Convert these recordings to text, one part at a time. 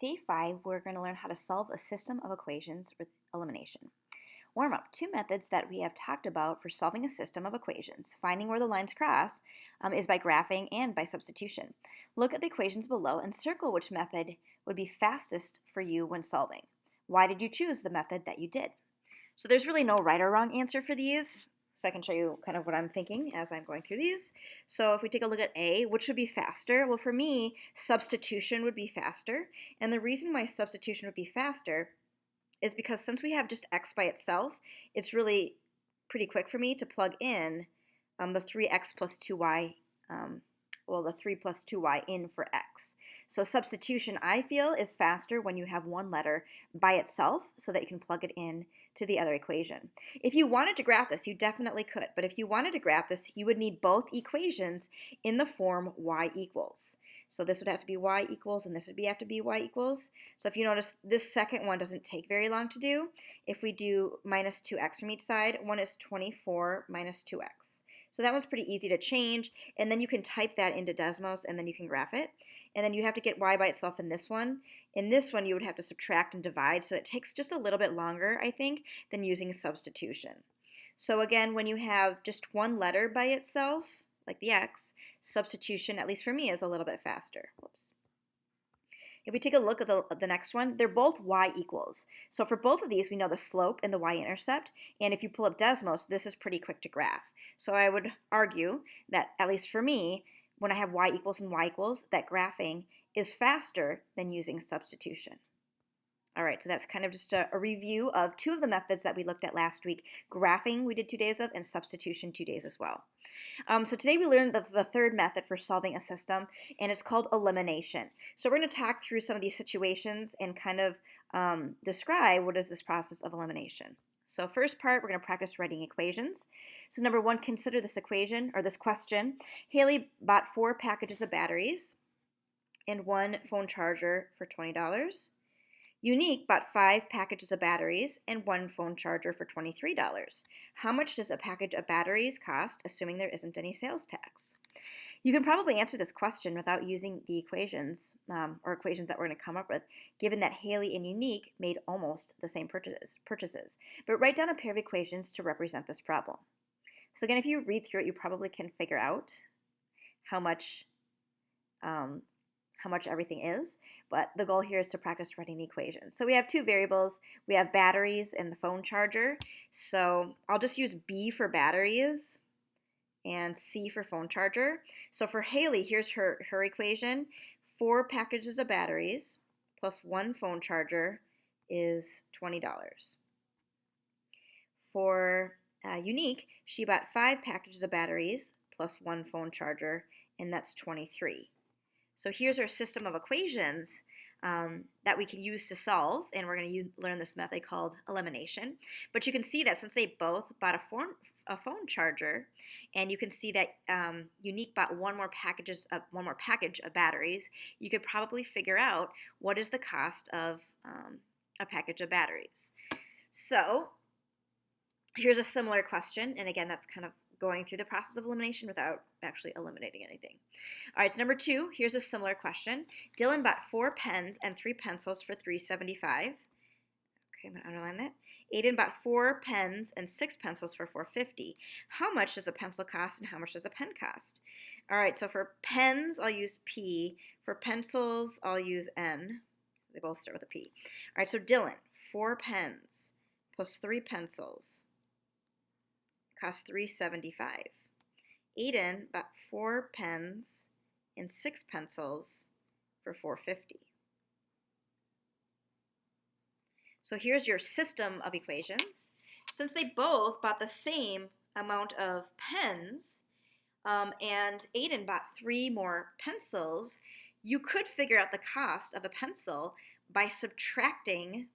Day 5, we're going to learn how to solve a system of equations with elimination. Warm up. Two methods that we have talked about for solving a system of equations, finding where the lines cross, is by graphing and by substitution. Look at the equations below and circle which method would be fastest for you when solving. Why did you choose the method that you did? So there's really no right or wrong answer for these. So I can show you kind of what I'm thinking as I'm going through these. So if we take a look at A, which would be faster? Well, for me, substitution would be faster. And the reason why substitution would be faster is because since we have just x by itself, it's really pretty quick for me to plug in the 3x plus 2y, the 3 plus 2y in for x. So substitution, I feel, is faster when you have one letter by itself so that you can plug it in to the other equation. If you wanted to graph this, you definitely could. But if you wanted to graph this, you would need both equations in the form y equals. So this would have to be y equals, and this would have to be y equals. So if you notice, this second one doesn't take very long to do. If we do minus 2x from each side, one is 24 minus 2x. So that one's pretty easy to change, and then you can type that into Desmos, and then you can graph it. And then you have to get y by itself in this one. In this one, you would have to subtract and divide, so it takes just a little bit longer, I think, than using substitution. So again, when you have just one letter by itself, like the x, substitution, at least for me, is a little bit faster. Whoops. If we take a look at the next one, they're both y equals. So for both of these, we know the slope and the y-intercept, and if you pull up Desmos, this is pretty quick to graph. So I would argue that, at least for me, when I have y equals and y equals, that graphing is faster than using substitution. All right, so that's kind of just a review of two of the methods that we looked at last week. Graphing we did 2 days of, and substitution 2 days as well. So today we learned the third method for solving a system, and it's called elimination. So we're going to talk through some of these situations and kind of describe what is this process of elimination. So first part, we're going to practice writing equations. So number 1, consider this equation, or this question. Haley bought 4 packages of batteries and 1 phone charger for $20. Unique bought 5 packages of batteries and 1 phone charger for $23. How much does a package of batteries cost, assuming there isn't any sales tax? You can probably answer this question without using the equations, or equations that we're going to come up with, given that Haley and Unique made almost the same purchases. But write down a pair of equations to represent this problem. So again, if you read through it, you probably can figure out how much everything is, but the goal here is to practice writing the equations. So we have 2 variables. We have batteries and the phone charger. So I'll just use B for batteries and C for phone charger. So for Haley, here's her equation. 4 packages of batteries plus 1 phone charger is $20. For Unique, she bought 5 packages of batteries plus 1 phone charger, and that's $23. So here's our system of equations that we can use to solve, and we're going to learn this method called elimination. But you can see that since they both bought a phone charger, and you can see that Unique bought one more package of batteries, you could probably figure out what is the cost of a package of batteries. So here's a similar question, and again, that's kind of going through the process of elimination without actually eliminating anything. All right, so number 2, here's a similar question. Dylan bought 4 pens and 3 pencils for $3.75. Okay, I'm going to underline that. Aiden bought 4 pens and 6 pencils for $4.50. How much does a pencil cost and how much does a pen cost? All right, so for pens, I'll use P. For pencils, I'll use N. So they both start with a P. All right, so Dylan, 4 pens plus 3 pencils cost $3.75. Aiden bought 4 pens and 6 pencils for $4.50. So here's your system of equations. Since they both bought the same amount of pens, and Aiden bought 3 more pencils, you could figure out the cost of a pencil by subtracting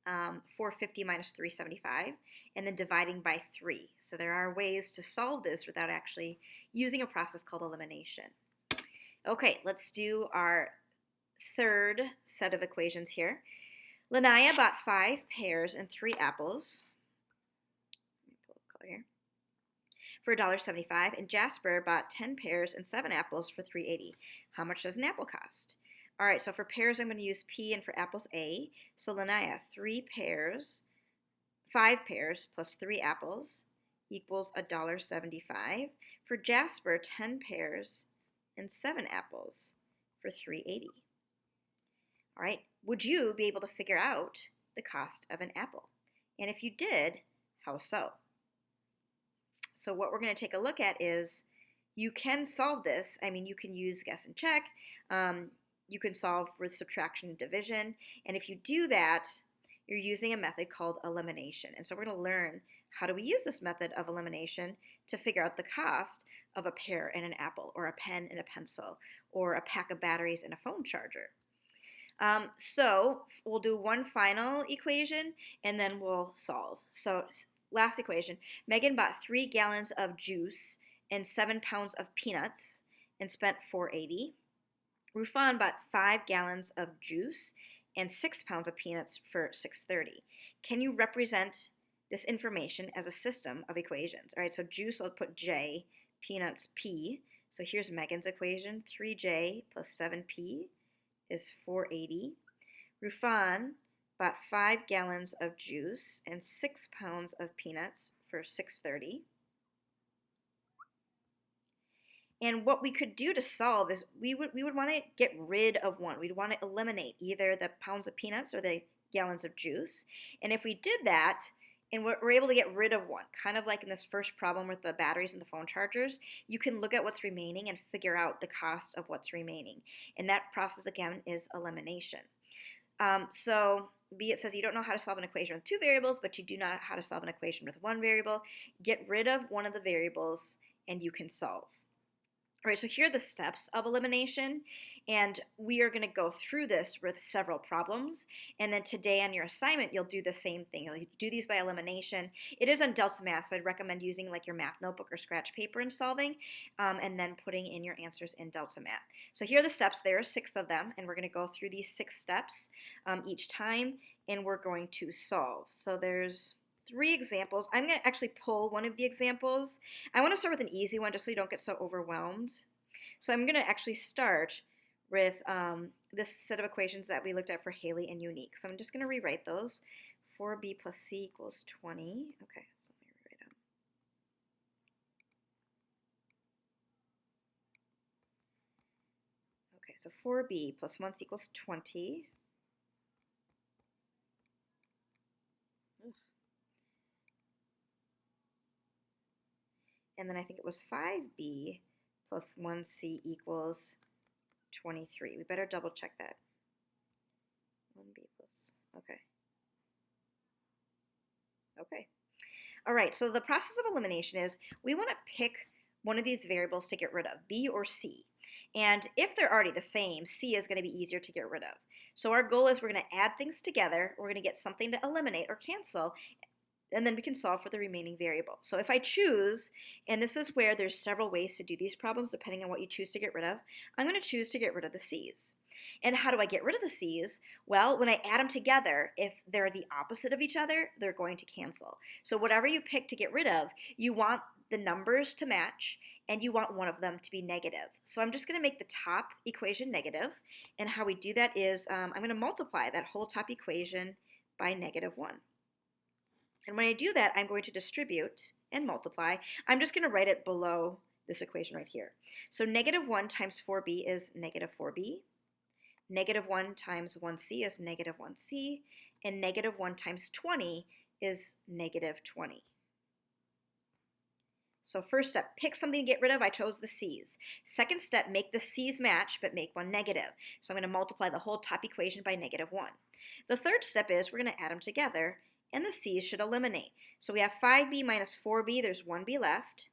$4.50 minus $3.75, and then dividing by 3. So there are ways to solve this without actually using a process called elimination. Okay, let's do our third set of equations here. Lanaya bought 5 pears and 3 apples. Let me pull up the color here. For $1.75, and Jasper bought 10 pears and 7 apples for $3.80. How much does an apple cost? All right, so for pears, I'm going to use P, and for apples, A. So then I have 5 pears plus 3 apples equals $1.75. For Jasper, 10 pears and 7 apples for $3.80. All right, would you be able to figure out the cost of an apple? And if you did, how so? So what we're going to take a look at is you can solve this. I mean, you can use guess and check. You can solve with subtraction and division. And if you do that, you're using a method called elimination. And so we're going to learn how do we use this method of elimination to figure out the cost of a pear and an apple, or a pen and a pencil, or a pack of batteries and a phone charger. So we'll do one final equation and then we'll solve. So last equation, Megan bought 3 gallons of juice and 7 pounds of peanuts and spent $4.80. Rufan bought 5 gallons of juice and 6 pounds of peanuts for $6.30. Can you represent this information as a system of equations? All right, so juice, I'll put J, peanuts, P. So here's Megan's equation, 3J plus 7P is $4.80. Rufan bought 5 gallons of juice and 6 pounds of peanuts for $6.30. And what we could do to solve is we would want to get rid of one. We'd want to eliminate either the pounds of peanuts or the gallons of juice. And if we did that, and we're able to get rid of one, kind of like in this first problem with the batteries and the phone chargers, you can look at what's remaining and figure out the cost of what's remaining. And that process, again, is elimination. So B, it says you don't know how to solve an equation with 2 variables, but you do know how to solve an equation with 1 variable. Get rid of one of the variables, and you can solve. All right, so here are the steps of elimination, and we are going to go through this with several problems, and then today on your assignment, you'll do the same thing. You'll do these by elimination. It is on Delta Math, so I'd recommend using like your math notebook or scratch paper and solving, and then putting in your answers in Delta Math. So here are the steps. There are 6 of them, and we're going to go through these 6 steps each time, and we're going to solve. So there's 3 examples. I'm going to actually pull one of the examples. I want to start with an easy one just so you don't get so overwhelmed. So I'm going to actually start with this set of equations that we looked at for Haley and Unique. So I'm just going to rewrite those. 4b plus c equals 20. Okay, so let me rewrite them. Okay, so 4b plus 1c equals 20. And then I think it was 5b plus 1c equals 23. We better double check that. 1b plus, okay. Okay. All right, so the process of elimination is we want to pick one of these variables to get rid of, B or C. And if they're already the same, C is going to be easier to get rid of. So our goal is we're going to add things together, we're going to get something to eliminate or cancel, and then we can solve for the remaining variable. So if I choose, and this is where there's several ways to do these problems depending on what you choose to get rid of, I'm going to choose to get rid of the C's. And how do I get rid of the C's? Well, when I add them together, if they're the opposite of each other, they're going to cancel. So whatever you pick to get rid of, you want the numbers to match, and you want one of them to be negative. So I'm just going to make the top equation negative, and how we do that is I'm going to multiply that whole top equation by -1. And when I do that, I'm going to distribute and multiply. I'm just going to write it below this equation right here. So -1 times 4b is -4b. -1 times 1c is -1c. And -1 times 20 is -20. So first step, pick something to get rid of. I chose the C's. Second step, make the C's match, but make one negative. So I'm going to multiply the whole top equation by -1. The third step is we're going to add them together, and the C's should eliminate. So we have 5b minus 4b, there's 1b left.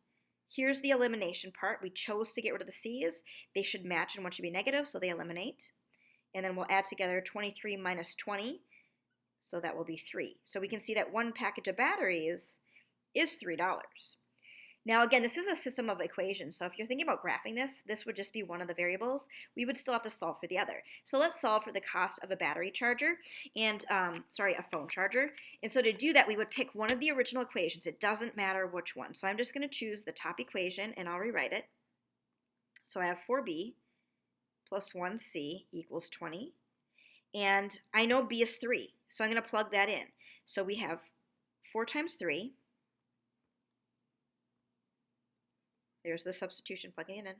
Here's the elimination part. We chose to get rid of the C's. They should match and one should be negative, so they eliminate. And then we'll add together 23 minus 20, so that will be 3. So we can see that one package of batteries is $3. Now again, this is a system of equations, so if you're thinking about graphing this, this would just be one of the variables. We would still have to solve for the other. So let's solve for the cost of a battery charger, and a phone charger. And so to do that, we would pick one of the original equations. It doesn't matter which one. So I'm just going to choose the top equation, and I'll rewrite it. So I have 4b plus 1c equals 20. And I know b is 3, so I'm going to plug that in. So we have 4 times 3. There's the substitution, plugging it in.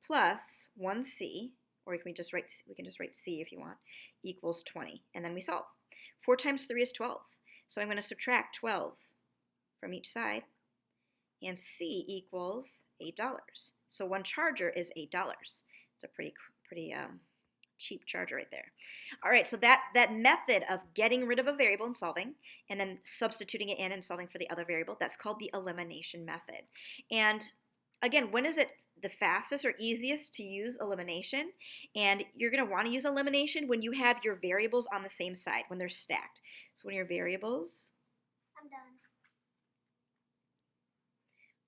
Plus 1c, or we can just write c if you want, equals 20. And then we solve. 4 times 3 is 12. So I'm going to subtract 12 from each side. And c equals $8. So one charger is $8. It's a pretty cheap charger right there. All right, so that method of getting rid of a variable and solving, and then substituting it in and solving for the other variable, that's called the elimination method. And again, when is it the fastest or easiest to use elimination? And you're going to want to use elimination when you have your variables on the same side, when they're stacked. So when your variables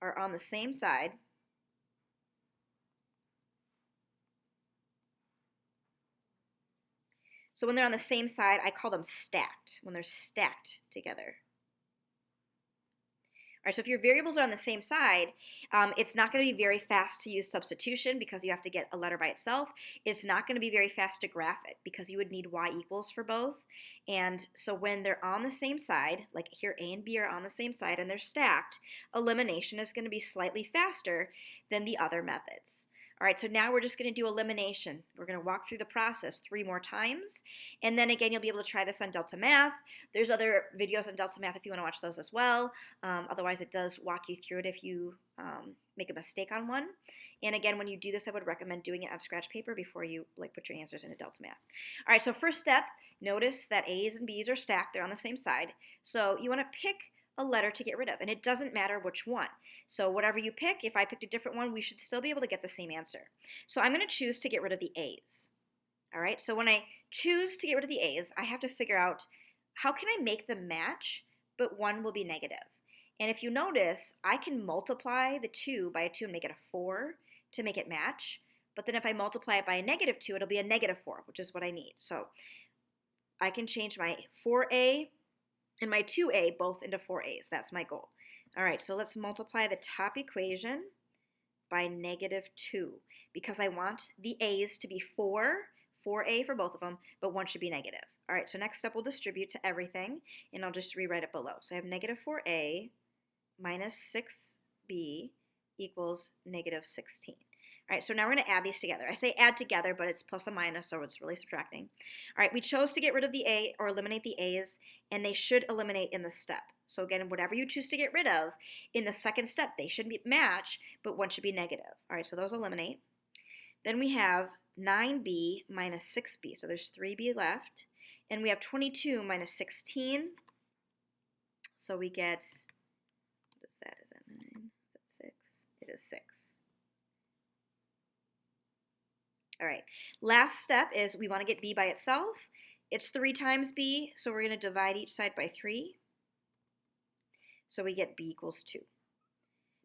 are on the same side, so when they're on the same side, I call them stacked, when they're stacked together. All right, so if your variables are on the same side, it's not going to be very fast to use substitution because you have to get a letter by itself. It's not going to be very fast to graph it because you would need y equals for both. And so when they're on the same side, like here a and b are on the same side and they're stacked, elimination is going to be slightly faster than the other methods. All right, so now we're just going to do elimination. We're going to walk through the process 3 more times, and then again, you'll be able to try this on Delta Math. There's other videos on Delta Math if you want to watch those as well. Otherwise, it does walk you through it if you make a mistake on one. And again, when you do this, I would recommend doing it on scratch paper before you put your answers into Delta Math. All right, so first step, notice that A's and B's are stacked. They're on the same side. So you want to pick a letter to get rid of, and it doesn't matter which one. So whatever you pick, if I picked a different one, we should still be able to get the same answer. So I'm going to choose to get rid of the A's. All right, so when I choose to get rid of the A's, I have to figure out how can I make them match, but one will be negative. And if you notice, I can multiply the 2 by a 2 and make it a 4 to make it match, but then if I multiply it by a negative 2, it'll be a negative 4, which is what I need. So I can change my 4A and my 2a both into 4a's. That's my goal. All right, so let's multiply the top equation by -2 because I want the a's to be 4a for both of them, but one should be negative. All right, so next step we'll distribute to everything, and I'll just rewrite it below. So I have -4a minus 6b equals -16. All right, so now we're going to add these together. I say add together, but it's plus or minus, so it's really subtracting. All right, we chose to get rid of the a or eliminate the a's, and they should eliminate in this step. So again, whatever you choose to get rid of, in the second step, they should match, but one should be negative. All right, so those eliminate. Then we have 9b minus 6b, so there's 3b left. And we have 22 minus 16, so we get, what is that? Is that 9? Is that 6? It is 6. All right, last step is we want to get b by itself. It's 3 times b, so we're going to divide each side by 3. So we get b equals 2.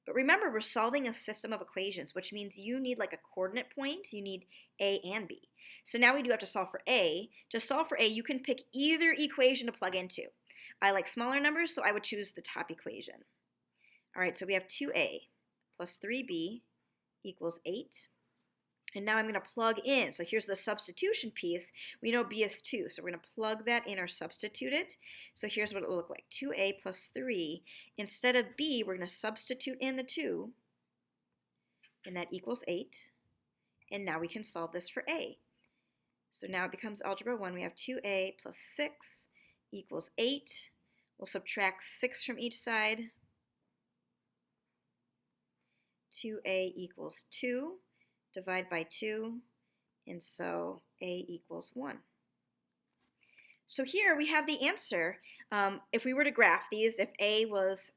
But remember, we're solving a system of equations, which means you need like a coordinate point. You need a and b. So now we do have to solve for a. To solve for a, you can pick either equation to plug into. I like smaller numbers, so I would choose the top equation. All right, so we have 2a plus 3b equals 8. And now I'm going to plug in. So here's the substitution piece. We know b is 2, so we're going to plug that in or substitute it. So here's what it will look like. 2a plus 3. Instead of b, we're going to substitute in the 2, and that equals 8. And now we can solve this for a. So now it becomes algebra 1. We have 2a plus 6 equals 8. We'll subtract 6 from each side. 2a equals 2. Divide by 2, and so a equals 1. So here we have the answer. If we were to graph these, if a was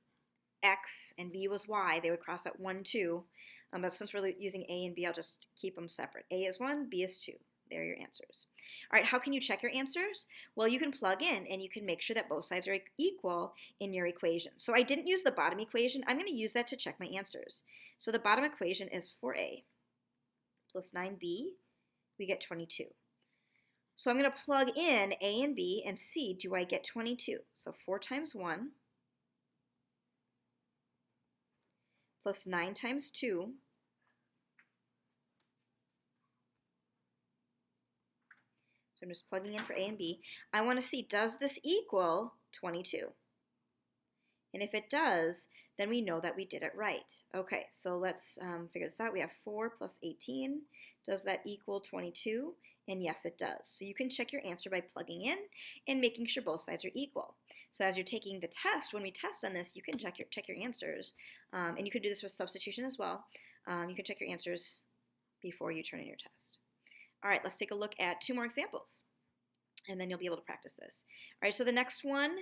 x and b was y, they would cross at 1, 2. But since we're using a and b, I'll just keep them separate. A is 1, b is 2. There are your answers. All right, how can you check your answers? Well, you can plug in, and you can make sure that both sides are equal in your equation. So I didn't use the bottom equation. I'm going to use that to check my answers. So the bottom equation is 4a plus 9b, we get 22. So I'm going to plug in a and b and see, do I get 22? So 4 times 1 plus 9 times 2 So I'm just plugging in for A and B. I want to see, does this equal 22? And if it does, then we know that we did it right. Okay, so let's figure this out. We have 4 plus 18. Does that equal 22? And yes, it does. So you can check your answer by plugging in and making sure both sides are equal. So as you're taking the test, when we test on this, you can check your answers. And you can do this with substitution as well. You can check your answers before you turn in your test. All right, let's take a look at 2 more examples, and then you'll be able to practice this. All right, so the next one,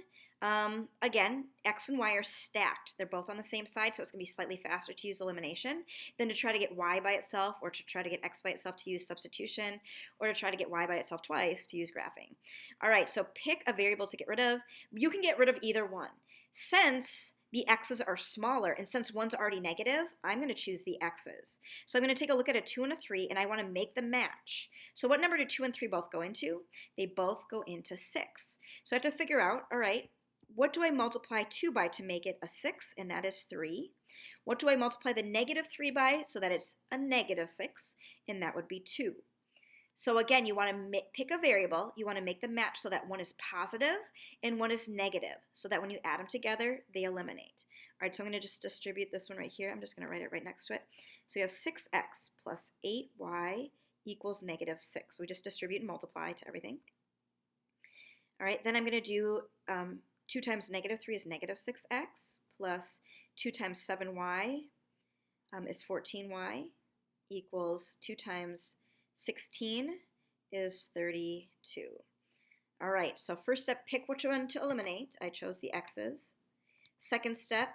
again, x and y are stacked. They're both on the same side, so it's going to be slightly faster to use elimination than to try to get y by itself, or to try to get x by itself to use substitution, or to try to get y by itself twice to use graphing. All right, so pick a variable to get rid of. You can get rid of either one. Since the x's are smaller, and since one's already negative, I'm going to choose the x's. So I'm going to take a look at a 2 and a 3, and I want to make them match. So what number do 2 and 3 both go into? They both go into 6. So I have to figure out, all right, what do I multiply 2 by to make it a 6? And that is 3. What do I multiply the negative 3 by so that it's a negative 6? And that would be 2. So again, you want to pick a variable. You want to make them match so that one is positive and one is negative, so that when you add them together, they eliminate. All right, so I'm going to just distribute this one right here. I'm just going to write it right next to it. So you have 6x plus 8y equals negative 6. So we just distribute and multiply to everything. All right, then I'm going to do 2 times negative 3 is negative 6x, plus 2 times 7y is 14y, equals 2 times 16 is 32. All right, so first step, pick which one to eliminate. I chose the x's. Second step,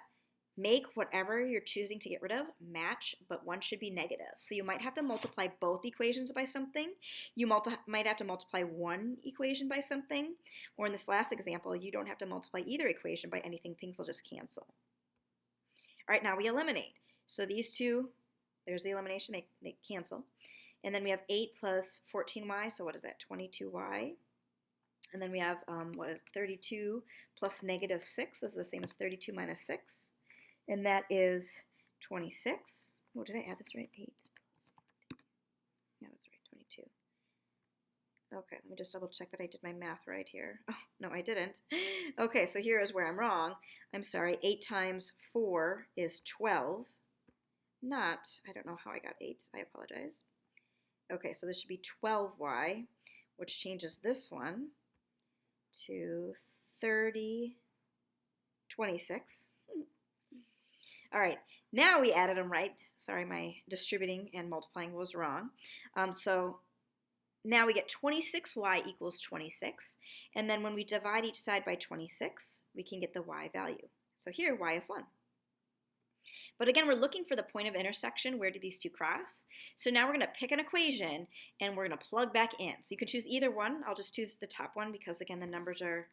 make whatever you're choosing to get rid of match, but one should be negative. So you might have to multiply both equations by something. You might have to multiply one equation by something. Or in this last example, you don't have to multiply either equation by anything. Things will just cancel. All right, now we eliminate. So these two, there's the elimination, they cancel. And then we have 8 plus 14y, so what is that, 22y? And then we have, 32 plus negative 6 is the same as 32 minus 6. And that is 26. Oh, did I add this right? 8 plus 14. Yeah, that's right, 22. Okay, let me just double check that I did my math right here. Oh, no, I didn't. Okay, so here is where I'm wrong. I'm sorry, 8 times 4 is 12. I don't know how I got 8, I apologize. Okay, so this should be 12y, which changes this one to 26. All right, now we added them right. Sorry, my distributing and multiplying was wrong. So now we get 26y equals 26. And then when we divide each side by 26, we can get the y value. So here, y is 1. But again, we're looking for the point of intersection. Where do these two cross? So now we're going to pick an equation, and we're going to plug back in. So you can choose either one. I'll just choose the top one because, again, the numbers are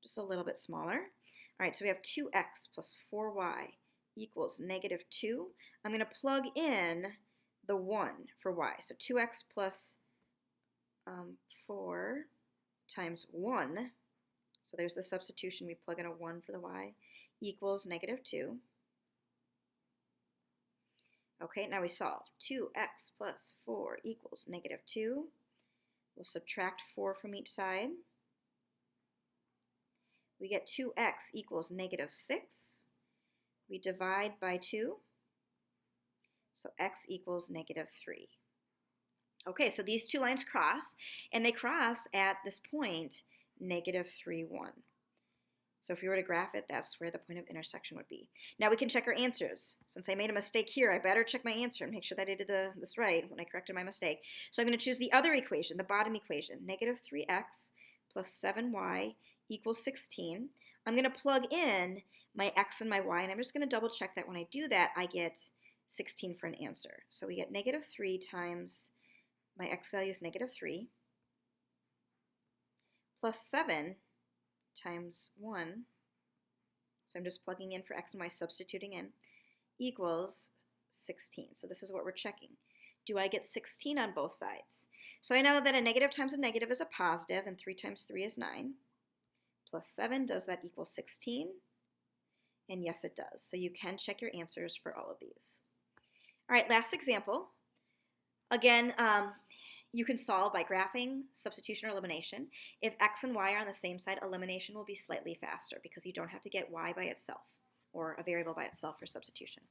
just a little bit smaller. All right, so we have 2x plus 4y equals negative 2. I'm going to plug in the 1 for y. So 2x plus 4 times 1. So there's the substitution. We plug in a 1 for the y equals negative 2. Okay, now we solve. 2x plus 4 equals negative 2. We'll subtract 4 from each side. We get 2x equals negative 6. We divide by 2. So x equals negative 3. Okay, so these two lines cross, and they cross at this point, negative 3, 1. So if you were to graph it, that's where the point of intersection would be. Now we can check our answers. Since I made a mistake here, I better check my answer and make sure that I did this right when I corrected my mistake. So I'm going to choose the other equation, the bottom equation, negative 3x plus 7y equals 16. I'm going to plug in my x and my y, and I'm just going to double check that when I do that, I get 16 for an answer. So we get negative 3 times my x value is negative 3 plus 7 times 1, so I'm just plugging in for x and y, substituting in, equals 16. So this is what we're checking. Do I get 16 on both sides? So I know that a negative times a negative is a positive, and 3 times 3 is 9, plus 7, does that equal 16? And yes, it does. So you can check your answers for all of these. All right, last example. Again, You can solve by graphing, substitution, or elimination. If x and y are on the same side, elimination will be slightly faster because you don't have to get y by itself or a variable by itself for substitution.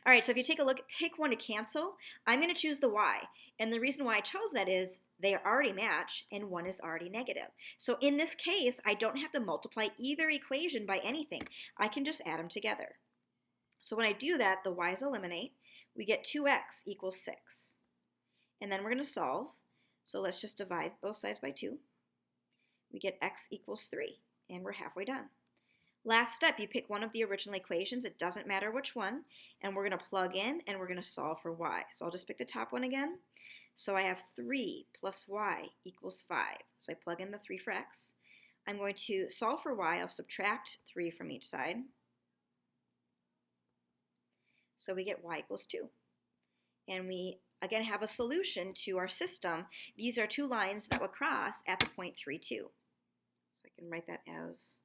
All right, so if you take a look, pick one to cancel. I'm going to choose the y. And the reason why I chose that is they already match and one is already negative. So in this case, I don't have to multiply either equation by anything. I can just add them together. So when I do that, the y's eliminate. We get 2x equals 6. And then we're going to solve. So let's just divide both sides by 2. We get x equals 3, and we're halfway done. Last step, you pick one of the original equations. It doesn't matter which one. And we're going to plug in, and we're going to solve for y. So I'll just pick the top one again. So I have 3 plus y equals 5. So I plug in the 3 for x. I'm going to solve for y. I'll subtract 3 from each side. So we get y equals 2. And we, again, have a solution to our system. These are two lines that would cross at the point 3, 2. So I can write that as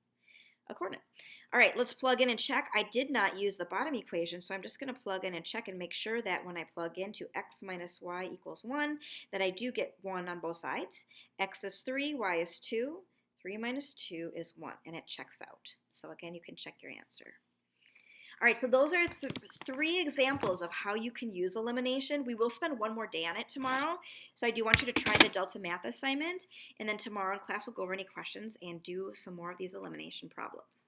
a coordinate. All right, let's plug in and check. I did not use the bottom equation, so I'm just going to plug in and check and make sure that when I plug into x minus y equals 1, that I do get 1 on both sides. X is 3, y is 2. 3 minus 2 is 1, and it checks out. So again, you can check your answer. All right, so those are 3 examples of how you can use elimination. We will spend one more day on it tomorrow, so I do want you to try the Delta Math assignment, and then tomorrow in class we'll go over any questions and do some more of these elimination problems.